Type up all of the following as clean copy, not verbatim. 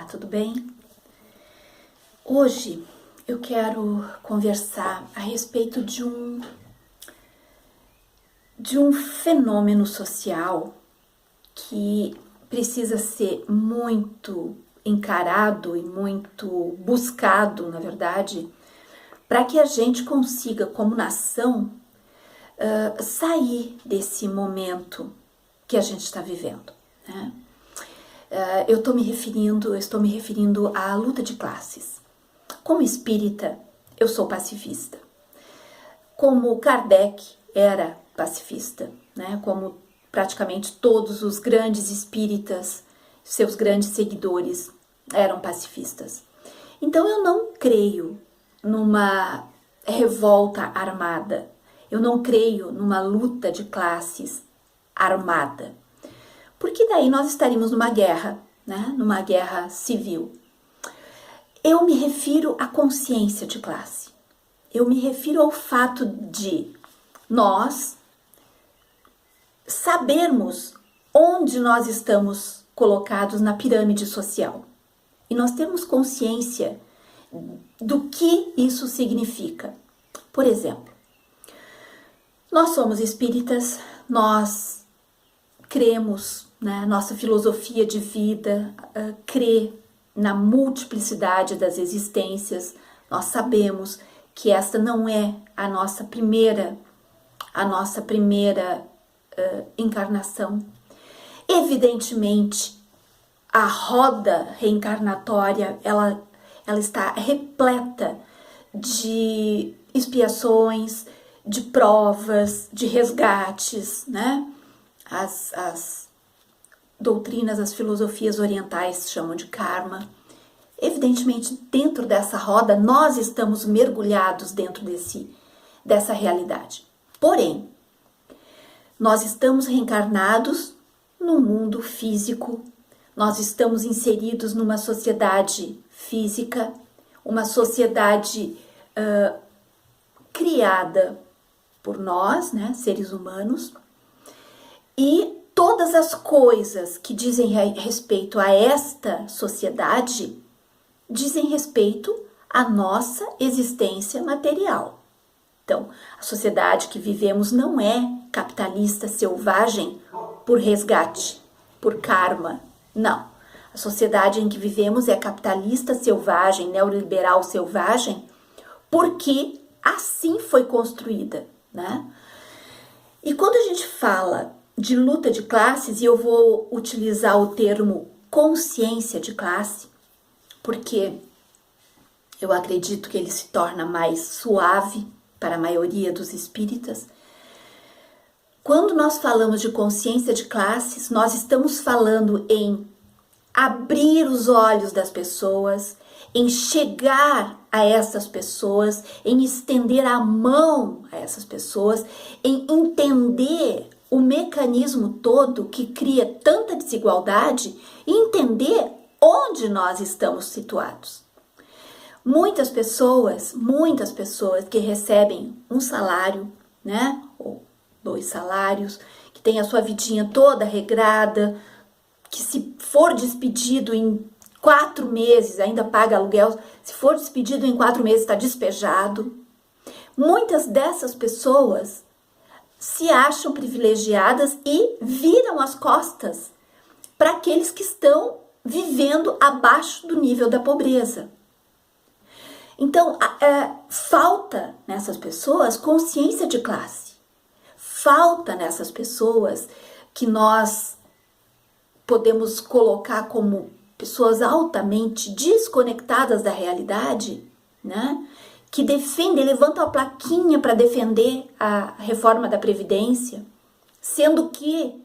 tudo bem? Hoje eu quero conversar a respeito de um fenômeno social que precisa ser muito encarado e muito buscado, na verdade, para que a gente consiga, como nação, sair desse momento que a gente está vivendo, né? Eu estou me referindo à luta de classes. Como espírita, eu sou pacifista. Como Kardec era pacifista, né? Como praticamente todos os grandes espíritas, seus grandes seguidores, eram pacifistas. Então eu não creio numa revolta armada. Eu não creio numa luta de classes armada. Porque daí nós estaríamos numa guerra, né? Numa guerra civil. Eu me refiro à consciência de classe. Eu me refiro ao fato de nós sabermos onde nós estamos colocados na pirâmide social. E nós temos consciência do que isso significa. Por exemplo, nós somos espíritas, nós cremos, né, nossa filosofia de vida crê na multiplicidade das existências. Nós sabemos que esta não é a nossa primeira encarnação. Evidentemente, a roda reencarnatória ela está repleta de expiações, de provas, de resgates, né? As doutrinas, as filosofias orientais chamam de karma. Evidentemente, dentro dessa roda, nós estamos mergulhados dentro dessa realidade. Porém, nós estamos reencarnados no mundo físico, nós estamos inseridos numa sociedade física, uma sociedade criada por nós, né, seres humanos, e todas as coisas que dizem respeito a esta sociedade dizem respeito à nossa existência material. Então, a sociedade que vivemos não é capitalista, selvagem, por resgate, por karma, não. A sociedade em que vivemos é capitalista, selvagem, neoliberal, selvagem, porque assim foi construída, né? E quando a gente fala de luta de classes, e eu vou utilizar o termo consciência de classe, porque eu acredito que ele se torna mais suave para a maioria dos espíritas. Quando nós falamos de consciência de classes, nós estamos falando em abrir os olhos das pessoas, em chegar a essas pessoas, em estender a mão a essas pessoas, em entender o mecanismo todo que cria tanta desigualdade e entender onde nós estamos situados. Muitas pessoas que recebem um salário, né, ou 2 salários, que tem a sua vidinha toda regrada, que se for despedido em 4 meses, ainda paga aluguel, se for despedido em 4 meses está despejado. Muitas dessas pessoas se acham privilegiadas e viram as costas para aqueles que estão vivendo abaixo do nível da pobreza. Então, falta nessas pessoas consciência de classe. Falta nessas pessoas que nós podemos colocar como pessoas altamente desconectadas da realidade, né? Que defendem, levantam a plaquinha para defender a reforma da Previdência, sendo que,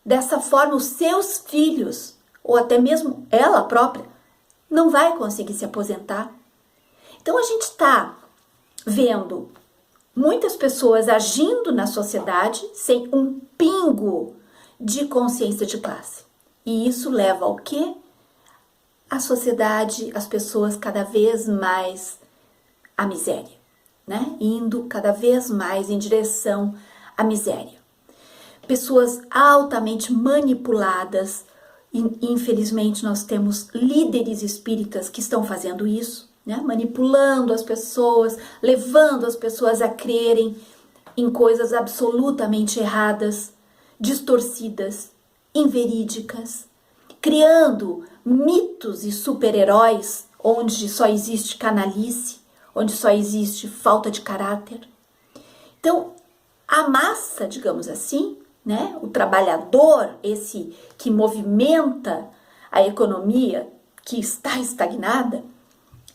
dessa forma, os seus filhos, ou até mesmo ela própria, não vai conseguir se aposentar. Então, a gente está vendo muitas pessoas agindo na sociedade sem um pingo de consciência de classe. E isso leva ao quê? A sociedade, as pessoas cada vez mais à miséria, né? Indo cada vez mais em direção à miséria. Pessoas altamente manipuladas, Infelizmente, nós temos líderes espíritas que estão fazendo isso, né? Manipulando as pessoas, levando as pessoas a crerem em coisas absolutamente erradas, distorcidas, inverídicas, criando mitos e super-heróis onde só existe canalice, onde só existe falta de caráter. Então, a massa, digamos assim, né, o trabalhador, esse que movimenta a economia que está estagnada,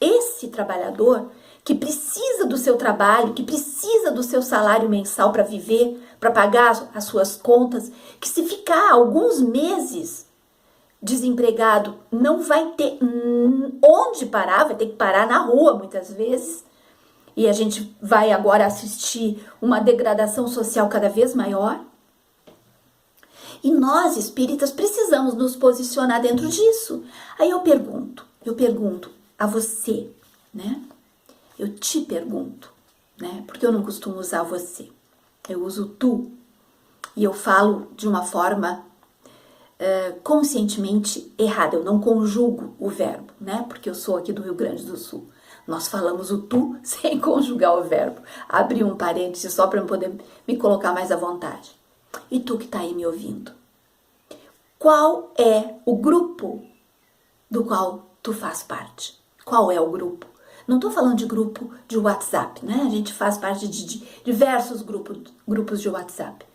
esse trabalhador que precisa do seu trabalho, que precisa do seu salário mensal para viver, para pagar as suas contas, que se ficar alguns meses desempregado, não vai ter onde parar, vai ter que parar na rua muitas vezes. E a gente vai agora assistir uma degradação social cada vez maior. E nós, espíritas, precisamos nos posicionar dentro disso. Aí eu pergunto a você, né? Eu te pergunto, né? Porque eu não costumo usar você. Eu uso tu. E eu falo de uma forma conscientemente errada. Eu não conjugo o verbo, né? Porque eu sou aqui do Rio Grande do Sul. Nós falamos o tu sem conjugar o verbo. Abri um parêntese só para eu poder me colocar mais à vontade. E tu que está aí me ouvindo? Qual é o grupo do qual tu faz parte? Qual é o grupo? Não estou falando de grupo de WhatsApp, né? A gente faz parte de diversos grupos de WhatsApp.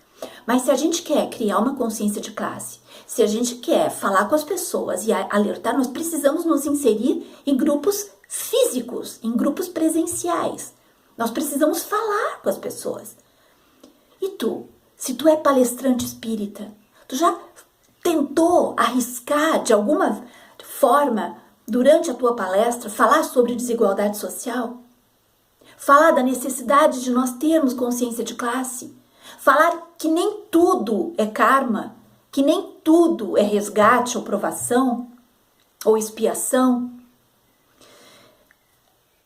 Mas se a gente quer criar uma consciência de classe, se a gente quer falar com as pessoas e alertar, nós precisamos nos inserir em grupos físicos, em grupos presenciais. Nós precisamos falar com as pessoas. E tu, se tu é palestrante espírita, tu já tentou arriscar de alguma forma, durante a tua palestra, falar sobre desigualdade social? Falar da necessidade de nós termos consciência de classe? Falar que nem tudo é karma, que nem tudo é resgate ou provação ou expiação?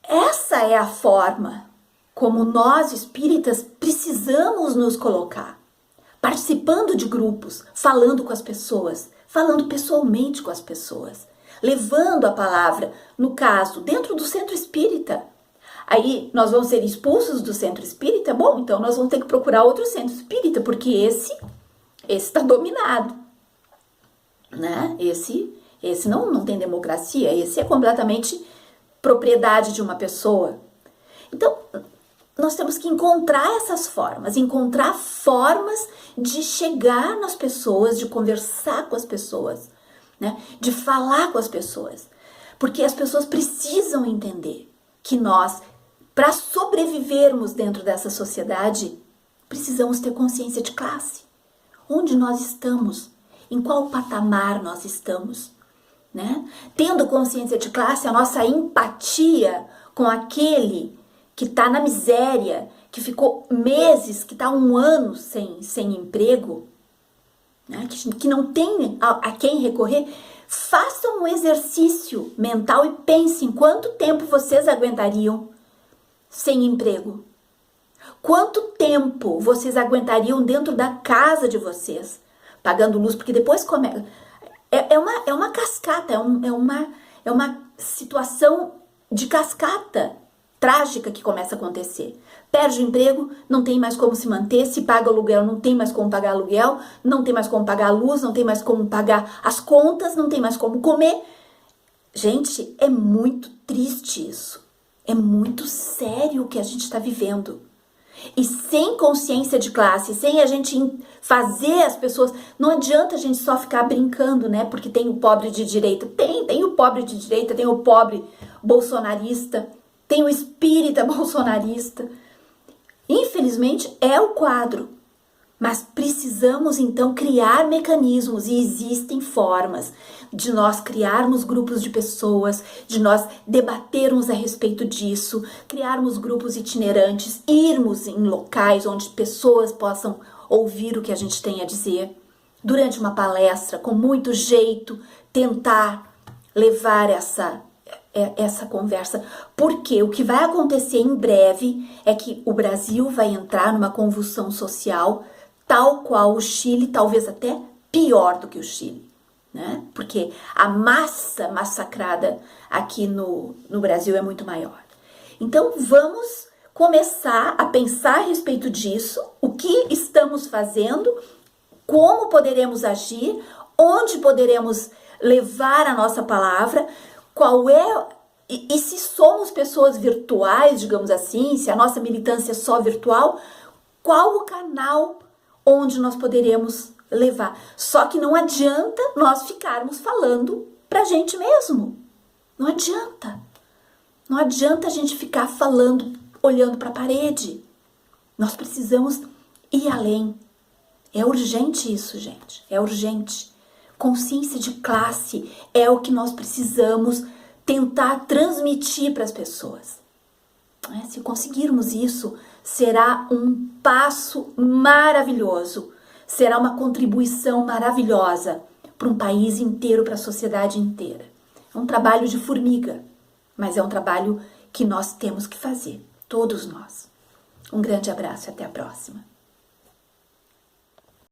Essa é a forma como nós espíritas precisamos nos colocar, participando de grupos, falando com as pessoas, falando pessoalmente com as pessoas, levando a palavra, no caso, dentro do centro espírita. Aí nós vamos ser expulsos do centro espírita? Bom, então nós vamos ter que procurar outro centro espírita, porque esse está dominado, né? Esse não tem democracia, esse é completamente propriedade de uma pessoa. Então, nós temos que encontrar essas formas, encontrar formas de chegar nas pessoas, de conversar com as pessoas, né? De falar com as pessoas. Porque as pessoas precisam entender que nós, para sobrevivermos dentro dessa sociedade, precisamos ter consciência de classe. Onde nós estamos? Em qual patamar nós estamos? Né? Tendo consciência de classe, a nossa empatia com aquele que está na miséria, que ficou meses, que está um ano sem emprego, né? Que não tem a quem recorrer, façam um exercício mental e pensem quanto tempo vocês aguentariam sem emprego. Quanto tempo vocês aguentariam dentro da casa de vocês, pagando luz, porque depois começa... É uma cascata, é uma situação de cascata trágica que começa a acontecer. Perde o emprego, não tem mais como se manter, se paga aluguel, não tem mais como pagar aluguel, não tem mais como pagar a luz, não tem mais como pagar as contas, não tem mais como comer. Gente, é muito triste isso. É muito sério o que a gente está vivendo. E sem consciência de classe, sem a gente fazer as pessoas... Não adianta a gente só ficar brincando, né? Porque tem o pobre de direita. Tem o pobre de direita, tem o pobre bolsonarista, tem o espírita bolsonarista. Infelizmente, é o quadro. Mas precisamos, então, criar mecanismos, e existem formas de nós criarmos grupos de pessoas, de nós debatermos a respeito disso, criarmos grupos itinerantes, irmos em locais onde pessoas possam ouvir o que a gente tem a dizer, durante uma palestra, com muito jeito, tentar levar essa conversa, porque o que vai acontecer em breve é que o Brasil vai entrar numa convulsão social tal qual o Chile, talvez até pior do que o Chile. né? Porque a massa massacrada aqui no Brasil é muito maior. Então vamos começar a pensar a respeito disso, o que estamos fazendo, como poderemos agir, onde poderemos levar a nossa palavra, qual é, e se somos pessoas virtuais, digamos assim, se a nossa militância é só virtual, qual o canal onde nós poderemos levar. Só que não adianta nós ficarmos falando pra gente mesmo. Não adianta. Não adianta a gente ficar falando, olhando para a parede. Nós precisamos ir além. É urgente isso, gente. É urgente. Consciência de classe é o que nós precisamos tentar transmitir para as pessoas. Se conseguirmos isso, será um passo maravilhoso. Será uma contribuição maravilhosa para um país inteiro, para a sociedade inteira. É um trabalho de formiga, mas é um trabalho que nós temos que fazer, todos nós. Um grande abraço e até a próxima.